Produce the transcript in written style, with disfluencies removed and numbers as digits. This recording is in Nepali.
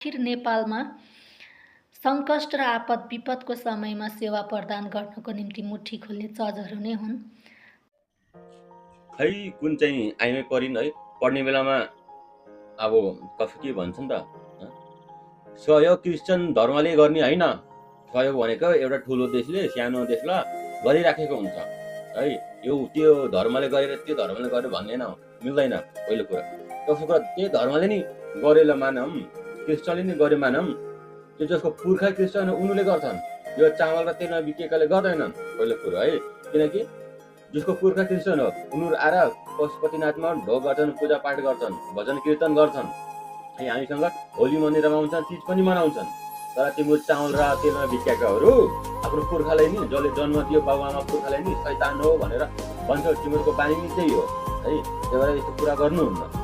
आखिर नेपालमा सङ्कट र आपद विपदको समयमा सेवा प्रदान गर्नको निम्ति मुठी खोल्ने चजहरू नै हुन्। खै कुन चाहिँ आइमै परिन् है, पढ्ने बेलामा अब कसो के भन्छ नि त, सहयोग क्रिस्चियन धर्मले गर्ने होइन, सहयोग भनेको एउटा ठुलो देशले सानो देशलाई गरिराखेको हुन्छ है। यो त्यो धर्मले गरेर त्यो धर्मले गरेर भन्ने मिल्दैन। पहिलो कुरा दोस्रो कुरा त्यही धर्मले नि गरेर मानौँ, क्रिस्चियनले नि गरे मानौँ, त्यो जसको पुर्खा क्रिस्चियन उनीहरूले गर्छन्, यो चामल र तेलमा बिकेकाले गर्दैनन्। पहिलो कुरो है, किनकि जसको पुर्खा क्रिस्चियन हो उनीहरू आएर पशुपतिनाथमा ढोग गर्छन्, पूजापाठ गर्छन्, भजन कीर्तन गर्छन्, हामीसँग होली मन्दिरमा आउँछन्, तीज पनि मनाउँछन्। तर तिम्रो चामल र तेलमा भिक्काकाहरू आफ्नो पुर्खालाई नि, जसले जन्म दियो बाबुआमा पुर्खालाई नि शैतान हो भनेर भन्छ। तिमीहरूको बानी नि त्यही हो है, त्यही भएर यस्तो कुरा गर्नुहुन्न।